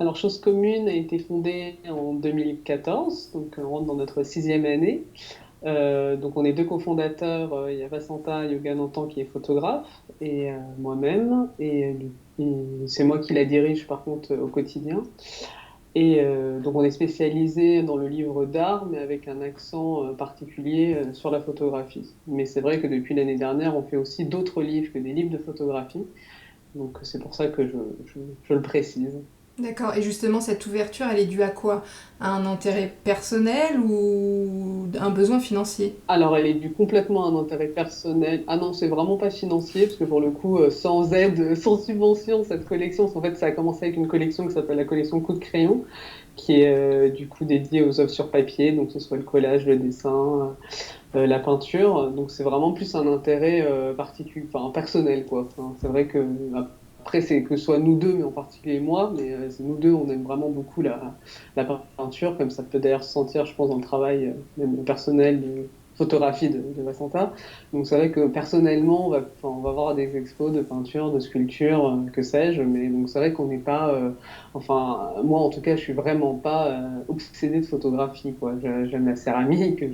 Alors, Chose Commune a été fondée en 2014, donc on rentre dans notre sixième année. Donc, on est deux cofondateurs. Il y a Vasanta Yogananthan qui est photographe et moi-même. Et c'est moi qui la dirige par contre au quotidien. Et donc, on est spécialisé dans le livre d'art, mais avec un accent particulier sur la photographie. Mais c'est vrai que depuis l'année dernière, on fait aussi d'autres livres que des livres de photographie. Donc, c'est pour ça que je le précise. D'accord. Et justement, cette ouverture, elle est due à quoi? À un intérêt personnel ou un besoin financier? Alors, elle est due complètement à un intérêt personnel. Ah non, c'est vraiment pas financier, parce que pour le coup, sans aide, sans subvention, cette collection, en fait, ça a commencé avec une collection qui s'appelle la collection Coup de crayon, qui est du coup dédiée aux œuvres sur papier, donc que ce soit le collage, le dessin, la peinture. Donc, c'est vraiment plus un intérêt particulier, enfin personnel, quoi. Enfin, c'est vrai que après, c'est que ce soit nous deux, mais en particulier moi, mais c'est nous deux, on aime vraiment beaucoup la peinture, comme ça peut d'ailleurs se sentir, je pense, dans le travail même personnel de photographie de Vassanta. Donc c'est vrai que personnellement, enfin, on va voir des expos de peinture, de sculpture, que sais-je, mais donc c'est vrai qu'on n'est pas, enfin moi en tout cas, je suis vraiment pas obsédée de photographie, quoi. J'aime la céramique,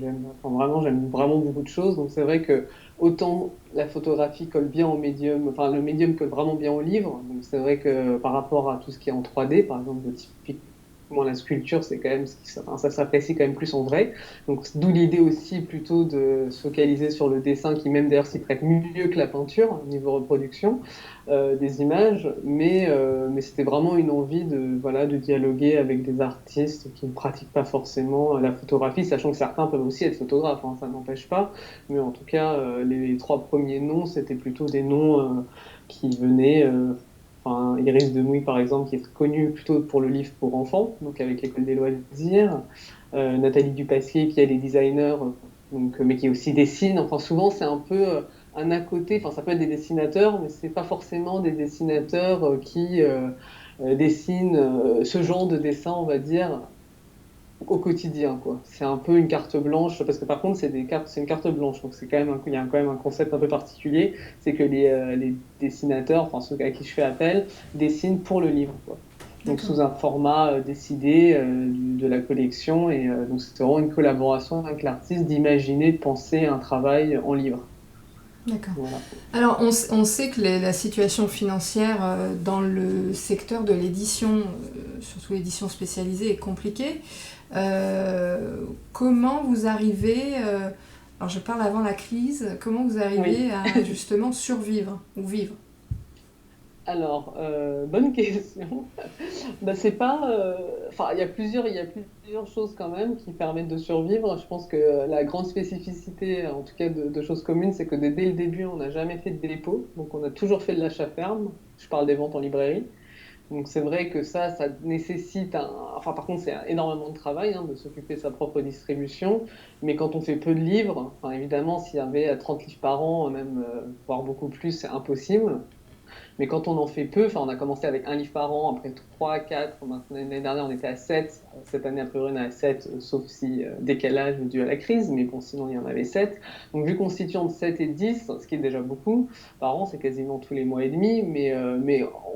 enfin vraiment, j'aime vraiment beaucoup de choses. Donc c'est vrai que autant la photographie colle bien au médium, enfin le médium colle vraiment bien au livre. Donc c'est vrai que par rapport à tout ce qui est en 3D, par exemple, typiquement la sculpture, c'est quand même enfin, ça s'apprécie quand même plus en vrai. Donc d'où l'idée aussi plutôt de se focaliser sur le dessin qui même d'ailleurs s'y prête mieux que la peinture au niveau reproduction des images, mais c'était vraiment une envie de voilà de dialoguer avec des artistes qui ne pratiquent pas forcément la photographie, sachant que certains peuvent aussi être photographes, hein, ça n'empêche pas. Mais en tout cas, les trois premiers noms, c'était plutôt des noms qui venaient. Enfin, Iris Demouy, par exemple, qui est connue plutôt pour le livre pour enfants, donc avec l'École des loisirs. Nathalie Dupassier, qui elle est designer, donc, mais qui aussi dessine. Enfin, souvent, c'est un peu un à côté. Enfin, ça peut être des dessinateurs, mais c'est pas forcément des dessinateurs qui dessinent ce genre de dessin, on va dire, au quotidien, quoi. C'est un peu une carte blanche, parce que par contre, c'est une carte blanche, donc c'est quand même il y a quand même un concept un peu particulier, c'est que les dessinateurs, enfin ceux à qui je fais appel, dessinent pour le livre, quoi. Donc D'accord. sous un format décidé de la collection, et donc c'est vraiment une collaboration avec l'artiste d'imaginer, de penser un travail en livre. D'accord. Voilà. Alors, on sait que la situation financière dans le secteur de l'édition, surtout l'édition spécialisée, est compliquée. Comment vous arrivez, alors je parle avant la crise, comment vous Oui. arrivez à justement survivre ou vivre? Alors, bonne question. Bah, c'est pas, enfin, il y a plusieurs choses quand même qui permettent de survivre. Je pense que la grande spécificité, en tout cas de choses communes, c'est que dès le début, on n'a jamais fait de dépôt. Donc, on a toujours fait de l'achat ferme. Je parle des ventes en librairie. Donc, c'est vrai que ça nécessite enfin, par contre, c'est énormément de travail, hein, de s'occuper de sa propre distribution. Mais quand on fait peu de livres, enfin, évidemment, s'il y avait 30 livres par an, même, voire beaucoup plus, c'est impossible. Mais quand on en fait peu, enfin, on a commencé avec un livre par an, après 3, 4, maintenant l'année dernière on était à 7, cette année a priori on est à 7, sauf si décalage dû à la crise, mais bon, sinon il y en avait 7. Donc vu qu'on se situe entre 7 et 10, ce qui est déjà beaucoup, par an c'est quasiment tous les mois et demi, mais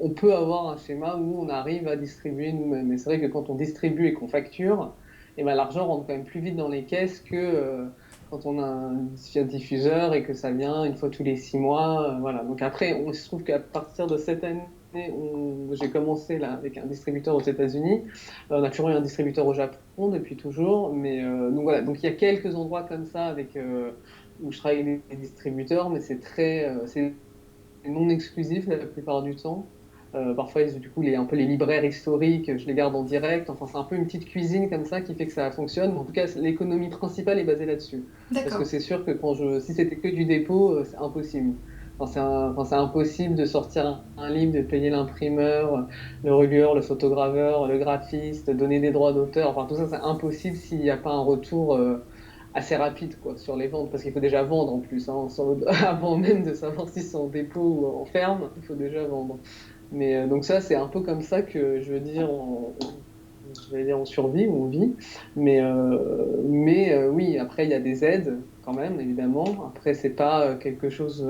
on peut avoir un schéma où on arrive à distribuer nous-mêmes. Et c'est vrai que quand on distribue et qu'on facture, eh ben, l'argent rentre quand même plus vite dans les caisses que quand on a un diffuseur et que ça vient une fois tous les 6 mois. Voilà. Donc après, on se trouve qu'à partir de cette année, j'ai commencé là avec un distributeur aux États-Unis. On a toujours eu un distributeur au Japon depuis toujours. Mais donc voilà. Donc il y a quelques endroits comme ça où je travaille avec des distributeurs, mais c'est non exclusif la plupart du temps. Parfois, du coup, un peu les libraires historiques, je les garde en direct. Enfin, c'est un peu une petite cuisine comme ça qui fait que ça fonctionne. En tout cas, l'économie principale est basée là-dessus. Parce que D'accord. c'est sûr que si c'était que du dépôt, c'est impossible. Enfin, c'est impossible de sortir un livre, de payer l'imprimeur, le relieur, le photograveur, le graphiste, donner des droits d'auteur. Enfin, tout ça, c'est impossible s'il n'y a pas un retour assez rapide quoi, sur les ventes, parce qu'il faut déjà vendre en plus. Hein, avant même de savoir si c'est en dépôt ou en ferme, il faut déjà vendre. Mais donc ça, c'est un peu comme ça que je veux dire, je vais dire on survit ou on vit. Mais oui, après, il y a des aides quand même, évidemment. Après, c'est pas quelque chose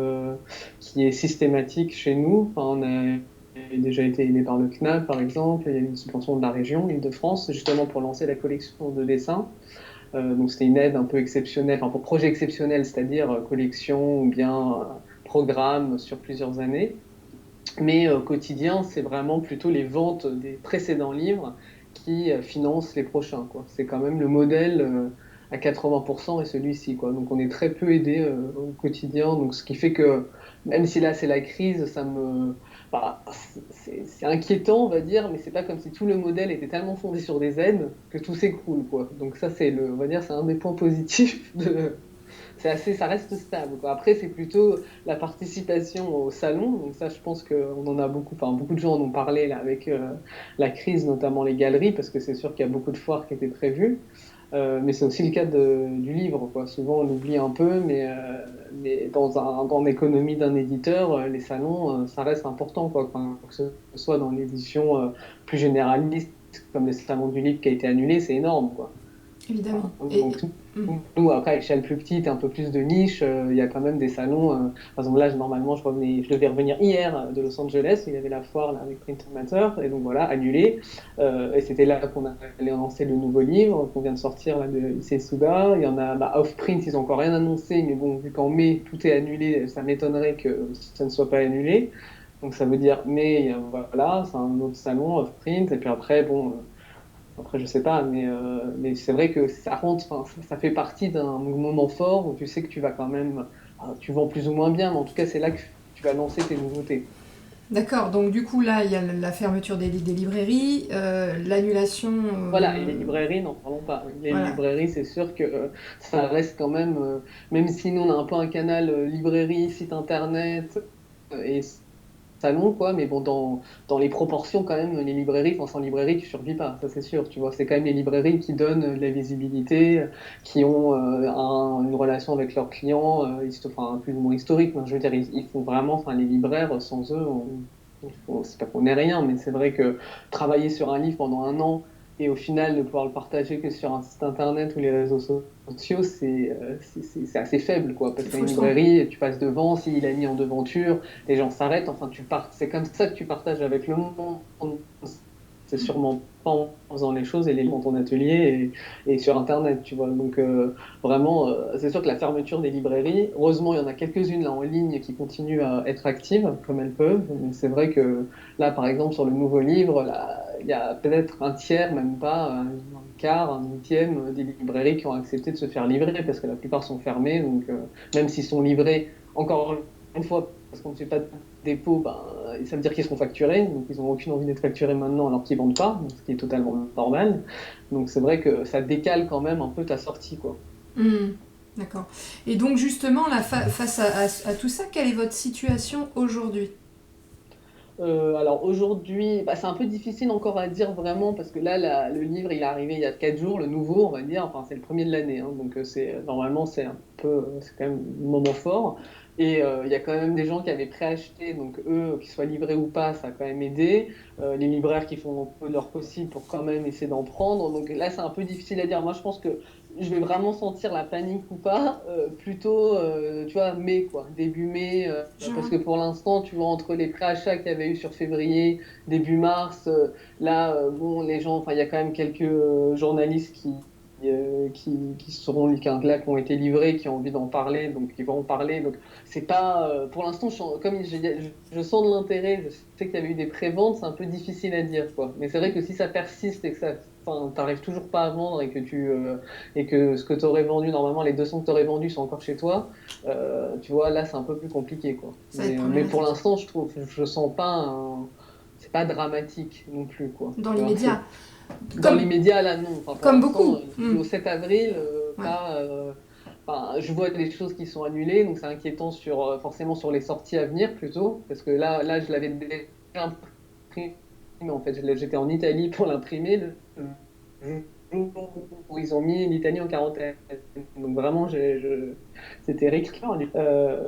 qui est systématique chez nous. Enfin, déjà été aidé par le CNAB, par exemple. Il y a une subvention de la région, Île-de-France, justement pour lancer la collection de dessins. Donc c'était une aide un peu exceptionnelle, enfin pour projet exceptionnel, c'est-à-dire collection ou bien programme sur plusieurs années. Mais au quotidien, c'est vraiment plutôt les ventes des précédents livres qui financent les prochains, quoi. C'est quand même le modèle à 80% et celui-ci, quoi. Donc on est très peu aidé au quotidien. Donc ce qui fait que même si là c'est la crise, bah, c'est inquiétant, on va dire, mais c'est pas comme si tout le modèle était tellement fondé sur des aides que tout s'écroule, quoi. Donc ça on va dire, c'est un des points positifs ça reste stable, quoi. Après, c'est plutôt la participation au salon. Donc ça, je pense qu'on en a beaucoup, enfin, beaucoup de gens en ont parlé là, avec la crise, notamment les galeries, parce que c'est sûr qu'il y a beaucoup de foires qui étaient prévues. Mais c'est aussi le cas du livre, quoi. Souvent, on l'oublie un peu, mais dans l'économie d'un éditeur, les salons, ça reste important, quoi. Enfin, que ce soit dans l'édition plus généraliste, comme le salon du livre qui a été annulé, c'est énorme, quoi. Évidemment. Donc, nous, après, à échelle plus petite, un peu plus de niche, il y a quand même des salons. Par exemple, là, normalement, je devais revenir hier de Los Angeles, où il y avait la foire là, avec Print Matter, et donc voilà, annulé. Et c'était là qu'on allait lancer le nouveau livre qu'on vient de sortir là, de Issei Suga. Il y en a, bah, Offprint, ils n'ont encore rien annoncé, mais bon, vu qu'en mai, tout est annulé, ça m'étonnerait que ça ne soit pas annulé. Donc ça veut dire, mais voilà, c'est un autre salon, Offprint, et puis après, bon. Après, je sais pas, mais c'est vrai que ça rentre, enfin, ça fait partie d'un moment fort où tu sais que tu vas quand même, tu vends plus ou moins bien, mais en tout cas, c'est là que tu vas lancer tes nouveautés. D'accord, donc du coup là il y a la fermeture des librairies, l'annulation, Voilà, et les librairies, n'en parlons pas. Les voilà. librairies, c'est sûr que ça reste quand même, même si nous on a un peu un canal librairie, site internet et salon, quoi, mais bon, dans les proportions, quand même, les librairies, enfin, sans librairie, tu survis pas, ça c'est sûr, tu vois. C'est quand même les librairies qui donnent de la visibilité, qui ont une relation avec leurs clients, enfin, plus ou moins historique, mais je veux dire, ils font vraiment, enfin, les libraires, sans eux, c'est pas qu'on n'est rien, mais c'est vrai que travailler sur un livre pendant un an et au final ne pouvoir le partager que sur un site internet ou les réseaux sociaux, c'est assez faible, quoi. C'est Parce qu'une frustrant. librairie, tu passes devant, s'il a mis en devanture, les gens s'arrêtent, enfin, c'est comme ça que tu partages avec le monde. C'est sûrement pas en faisant les choses et les dans ton atelier et sur Internet, tu vois. Donc, vraiment, c'est sûr que la fermeture des librairies, heureusement, il y en a quelques-unes là en ligne qui continuent à être actives comme elles peuvent. Mais c'est vrai que là, par exemple, sur le nouveau livre, là, il y a peut-être un tiers, même pas, un quart, un huitième des librairies qui ont accepté de se faire livrer parce que la plupart sont fermées. Donc, même s'ils sont livrés, encore une fois, parce qu'on ne fait pas de dépôt, ben, ça veut dire qu'ils seront facturés. Donc, ils n'ont aucune envie d'être facturés maintenant alors qu'ils ne vendent pas, ce qui est totalement normal. Donc, c'est vrai que ça décale quand même un peu ta sortie, quoi. Hmm, d'accord. Et donc justement, là, face à tout ça, quelle est votre situation aujourd'hui? Alors aujourd'hui, bah, c'est un peu difficile encore à dire vraiment parce que là, le livre, il est arrivé il y a 4 jours, le nouveau, on va dire, enfin c'est le premier de l'année, hein, donc normalement c'est un peu, c'est quand même un moment fort. Et il y a quand même des gens qui avaient préacheté, donc eux, qu'ils soient livrés ou pas, ça a quand même aidé. Les libraires qui font un peu leur possible pour quand même essayer d'en prendre. Donc là, c'est un peu difficile à dire. Moi, je pense que je vais vraiment sentir la panique ou pas, plutôt, tu vois, mai, quoi, début mai, Je parce vois. que pour l'instant, tu vois, entre les préachats qu'il y avait eu sur février, début mars, là, bon, les gens, enfin, il y a quand même quelques journalistes qui seront, qui ont été livrés, qui ont envie d'en parler, donc qui vont en parler. Donc, c'est pas, pour l'instant, comme je sens de l'intérêt, je sais qu'il y avait eu des préventes, c'est un peu difficile à dire, quoi. Mais c'est vrai que si ça persiste et que ça, enfin, t'arrives toujours pas à vendre et que et que ce que tu aurais vendu, normalement, les 200 que tu aurais vendus sont encore chez toi, tu vois, là, c'est un peu plus compliqué, quoi. Ça va être Mais pour problématique. l'instant, je sens pas c'est pas dramatique non plus, quoi. Dans Tu vois, l'immédiat. dans Comme, l'immédiat, là, non. Enfin, pour comme l'instant, beaucoup. Hmm, au 7 avril, ouais. pas, enfin, je vois des choses qui sont annulées, donc c'est inquiétant forcément sur les sorties à venir plutôt, parce que là, je l'avais déjà imprimé, en fait, j'étais en Italie pour l'imprimer le jour où ils ont mis l'Italie en quarantaine. Donc vraiment, c'était récurrent.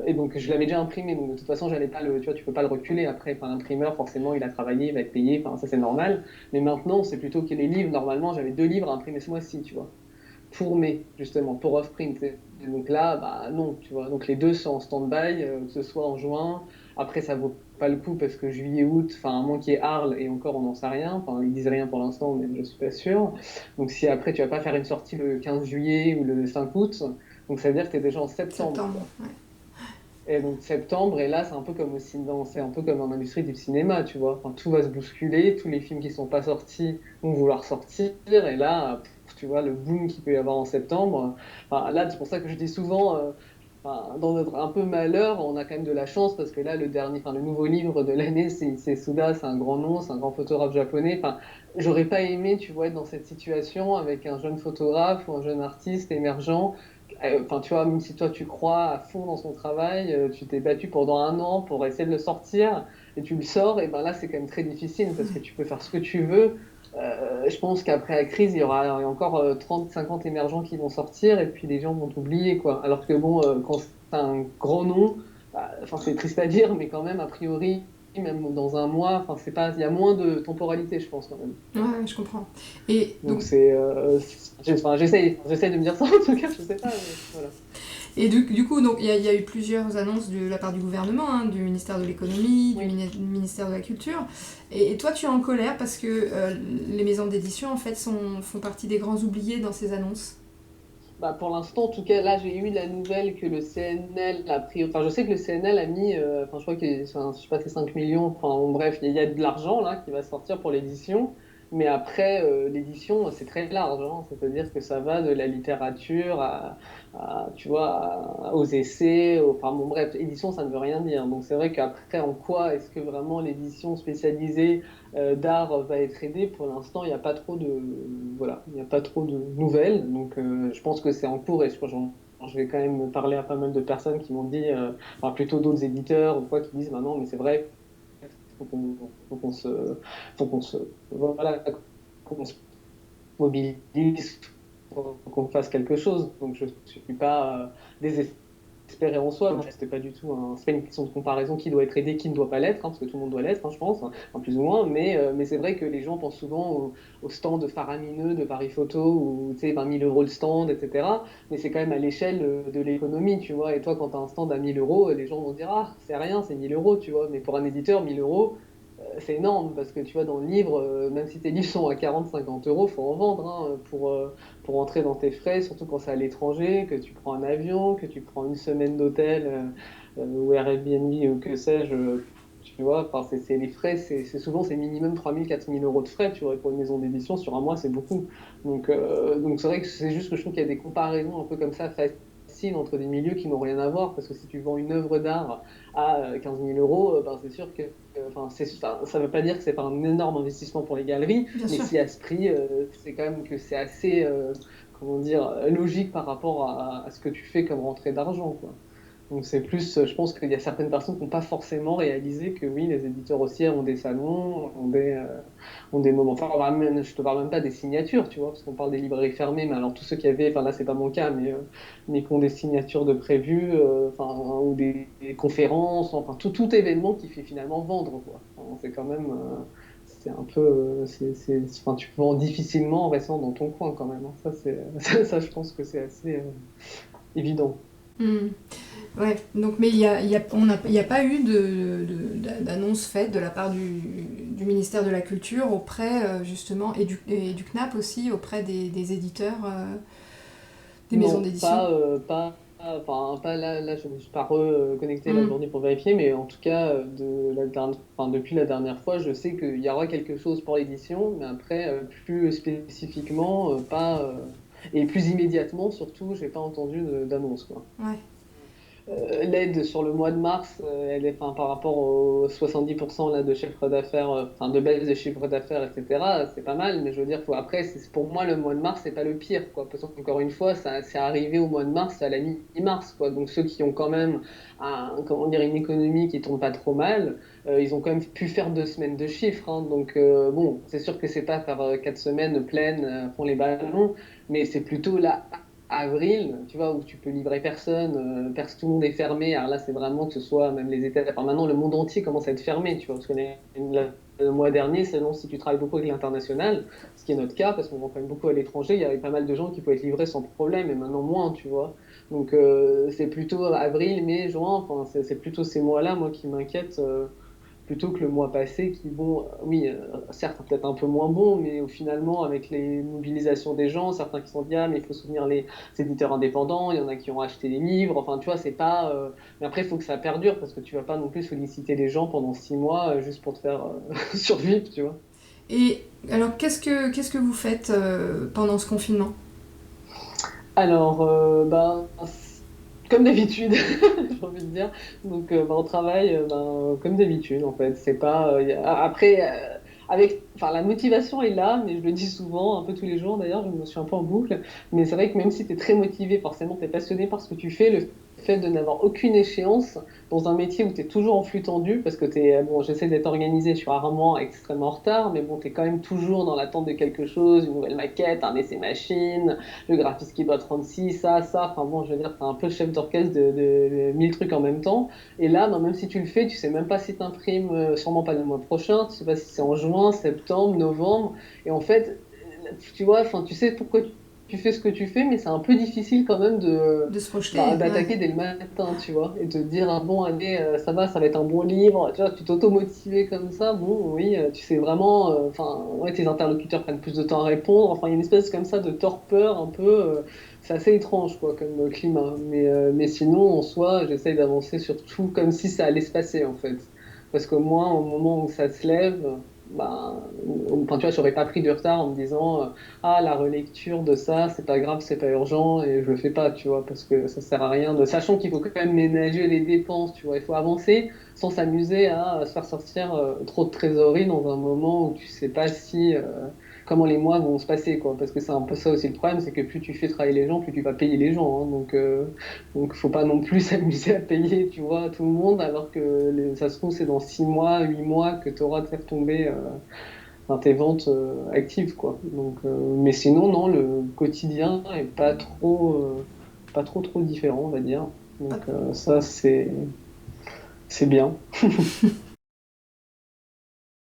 Et donc je l'avais déjà imprimé, donc de toute façon, j'allais pas tu vois, tu peux pas le reculer après. Enfin, l'imprimeur, forcément, il a travaillé, il va être payé, enfin, ça c'est normal. Mais maintenant, c'est plutôt que les livres, normalement, j'avais 2 livres à imprimer ce mois-ci, tu vois, pour mai, justement, pour Offprint. Et donc là, bah non, tu vois. Donc les deux sont en stand-by, que ce soit en juin. Après, ça vaut pas le coup parce que juillet-août, enfin, à moins qu'il y ait Arles, et encore, on n'en sait rien. Enfin, ils disent rien pour l'instant, mais je suis pas sûr. Donc, si après, tu vas pas faire une sortie le 15 juillet ou le 5 août, donc ça veut dire que tu es déjà en septembre, Septembre, quoi. ouais. Et donc septembre, et là, c'est un peu comme au cinéma, c'est un peu comme en industrie du cinéma, tu vois. Enfin, tout va se bousculer, tous les films qui sont pas sortis vont vouloir sortir, et là, tu vois, le boom qu'il peut y avoir en septembre. Enfin, là, c'est pour ça que je dis souvent, enfin, dans notre un peu malheur, on a quand même de la chance, parce que là, le dernier, enfin, le nouveau livre de l'année, c'est Suda, c'est un grand nom, c'est un grand photographe japonais. Enfin, j'aurais pas aimé, tu vois, être dans cette situation avec un jeune photographe ou un jeune artiste émergent. Enfin, tu vois, même si toi tu crois à fond dans son travail, tu t'es battu pendant un an pour essayer de le sortir et tu le sors, et ben là c'est quand même très difficile parce que tu peux faire ce que tu veux. Je pense qu'après la crise, il y a encore 30, 50 émergents qui vont sortir et puis les gens vont t'oublier, quoi. Alors que bon, quand c'est un grand nom, bah, enfin c'est triste à dire, mais quand même, a priori, même dans un mois, enfin c'est pas, il y a moins de temporalité, je pense quand même. Ouais, ouais, je comprends. Et Donc donc, enfin, j'essaie de me dire ça en tout cas, je sais pas, mais voilà. et du coup, donc il y a eu plusieurs annonces de la part du gouvernement, hein, du ministère de l'économie, du Oui. ministère de la culture. Et toi, tu es en colère parce que les maisons d'édition, en fait, font partie des grands oubliés dans ces annonces. Bah, pour l'instant, en tout cas, là, j'ai eu la nouvelle que le CNL a pris. Enfin, je sais que le CNL a mis, enfin, je crois que, enfin, je sais pas, c'est 5 millions. Enfin, bon, bref, il y a de l'argent là qui va sortir pour l'édition. Mais après, l'édition, c'est très large, hein. C'est-à-dire que ça va de la littérature tu vois, aux essais. Enfin, bon, bref, édition, ça ne veut rien dire. Donc, c'est vrai qu'après, en quoi est-ce que vraiment l'édition spécialisée d'art va être aidée? Pour l'instant, il n'y a pas trop de, voilà, il n'y a pas trop de nouvelles. Donc, je pense que c'est en cours et je vais quand même parler à pas mal de personnes qui m'ont dit, enfin, plutôt d'autres éditeurs ou quoi, qui disent, bah non, mais c'est vrai, faut qu'on se, voilà, qu'on se mobilise, qu'on fasse quelque chose. Donc, je ne suis pas désespéré en soi. C'était pas du tout c'est pas une question de comparaison qui doit être aidé, qui ne doit pas l'être, hein, parce que tout le monde doit l'être, hein, je pense, hein, en plus ou moins. Mais c'est vrai que les gens pensent souvent au stand faramineux de Paris Photo où tu sais 20 000 euros le stand, etc. Mais c'est quand même à l'échelle de l'économie, tu vois. Et toi, quand tu as un stand à 1000 euros, les gens vont dire ah c'est rien, c'est 1000 euros, tu vois. Mais pour un éditeur, 1000 euros c'est énorme parce que tu vois, dans le livre, même si tes livres sont à 40-50 euros, faut en vendre hein, pour entrer dans tes frais, surtout quand c'est à l'étranger, que tu prends un avion, que tu prends une semaine d'hôtel ou Airbnb ou que sais-je. Tu vois, enfin, c'est les frais, c'est souvent c'est minimum 3 000-4 000 euros de frais, tu vois, pour une maison d'édition sur un mois, c'est beaucoup. Donc c'est vrai que c'est juste que je trouve qu'il y a des comparaisons un peu comme ça faciles entre des milieux qui n'ont rien à voir, parce que si tu vends une œuvre d'art à 15 000 euros, ben, c'est sûr que enfin, ça veut pas dire que c'est pas un énorme investissement pour les galeries, Bien mais sûr. si à ce prix, c'est quand même que c'est assez, comment dire, logique par rapport à ce que tu fais comme rentrée d'argent, quoi. Donc c'est plus, je pense qu'il y a certaines personnes qui n'ont pas forcément réalisé que oui, les éditeurs aussi ont des salons, ont des moments. Enfin, je te parle même pas des signatures, tu vois, parce qu'on parle des librairies fermées, mais alors tous ceux qui avaient, enfin là c'est pas mon cas, mais qui ont des signatures de prévues, enfin, ou des conférences, enfin tout événement qui fait finalement vendre, quoi. Enfin, c'est quand même, c'est un peu, enfin, tu vends difficilement en restant dans ton coin quand même, hein. Ça, je pense que c'est assez évident. Hmm. Ouais, donc, mais il y a pas eu d'annonce faite de la part du ministère de la Culture auprès, justement, et du CNAP aussi, auprès des éditeurs, des maisons Non, d'édition. enfin, pas là, je ne me suis pas reconnecté là Hmm. aujourd'hui pour vérifier, mais en tout cas, enfin, depuis la dernière fois, je sais qu'il y aura quelque chose pour l'édition, mais après, plus spécifiquement, pas, et plus immédiatement, surtout, j'ai pas entendu d'annonce, quoi. Ouais. L'aide sur le mois de mars, elle est, enfin, par rapport aux 70% là, de chiffre d'affaires, enfin, de baisse de chiffre d'affaires, etc., c'est pas mal, mais je veux dire, après, pour moi, le mois de mars, c'est pas le pire, quoi. Parce qu'encore une fois, ça, c'est arrivé au mois de mars, à la mi-mars, quoi. Donc, ceux qui ont quand même, comment dire, une économie qui tourne pas trop mal, ils ont quand même pu faire 2 semaines de chiffres, hein. Donc, bon, c'est sûr que c'est pas faire 4 semaines pleines, font les ballons, mais c'est plutôt là avril, tu vois, où tu peux livrer personne, tout le monde est fermé. Alors là, c'est vraiment que ce soit même les États, enfin maintenant le monde entier commence à être fermé, tu vois, parce qu'on est le mois dernier, selon si tu travailles beaucoup avec l'international, ce qui est notre cas, parce qu'on vend quand même beaucoup à l'étranger, il y avait pas mal de gens qui pouvaient être livrés sans problème, et maintenant moins, tu vois. Donc c'est plutôt avril, mai, juin, enfin c'est plutôt ces mois-là, moi, qui m'inquiètent, plutôt que le mois passé, qui, bon, oui, certes, peut-être un peu moins bon, mais finalement, avec les mobilisations des gens, certains qui sont dit, ah, mais il faut soutenir les éditeurs indépendants, il y en a qui ont acheté des livres, enfin, tu vois, c'est pas... Mais après, il faut que ça perdure, parce que tu vas pas non plus solliciter les gens pendant 6 mois juste pour te faire survivre, tu vois. Et alors, qu'est-ce que vous faites pendant ce confinement? Alors, comme d'habitude, j'ai envie de dire. Donc, on travaille comme d'habitude, en fait. C'est pas, après, enfin, la motivation est là, mais je le dis souvent, un peu tous les jours d'ailleurs, je me suis un peu en boucle. Mais c'est vrai que même si tu es très motivé, forcément, tu es passionné par ce que tu fais, le fait de n'avoir aucune échéance dans un métier où tu es toujours en flux tendu, parce que bon, j'essaie d'être organisé, je suis rarement extrêmement en retard, mais bon, tu es quand même toujours dans l'attente de quelque chose, une nouvelle maquette, un essai machine, le graphiste qui doit te rendre ci, ça. Enfin bon, je veux dire, t'es un peu le chef d'orchestre de 1000 trucs en même temps. Et là, même si tu le fais, tu sais même pas si t'imprimes, sûrement pas le mois prochain, tu sais pas si c'est en juin, septembre, novembre. Et en fait, tu vois, enfin, tu sais pourquoi tu fais ce que tu fais, mais c'est un peu difficile quand même De se projeter, ouais. d'attaquer dès le matin, tu vois, et te dire, ah bon, allez, ça va être un bon livre, tu vois, tu t'auto-motiver comme ça, bon, oui, tu sais vraiment, enfin, ouais, tes interlocuteurs prennent plus de temps à répondre, enfin, il y a une espèce comme ça de torpeur un peu, c'est assez étrange, quoi, comme climat, mais sinon, en soi, j'essaye d'avancer sur tout comme si ça allait se passer, en fait, parce qu'au moins, au moment où ça se lève, bah, enfin, tu vois, j'aurais pas pris du retard en me disant, ah, la relecture de ça, c'est pas grave, c'est pas urgent, et je le fais pas, tu vois, parce que ça sert à rien de, sachant qu'il faut quand même ménager les dépenses, tu vois, il faut avancer sans s'amuser à se faire sortir trop de trésorerie dans un moment où tu sais pas si, comment les mois vont se passer, quoi, parce que c'est un peu ça aussi le problème, c'est que plus tu fais travailler les gens, plus tu vas payer les gens, hein, donc faut pas non plus s'amuser à payer, tu vois, tout le monde, alors que ça se trouve, c'est dans 6 mois, 8 mois que tu auras tes retombées dans tes ventes actives, quoi. Donc, mais sinon, non, le quotidien est pas trop différent, on va dire. Donc, ça, c'est bien.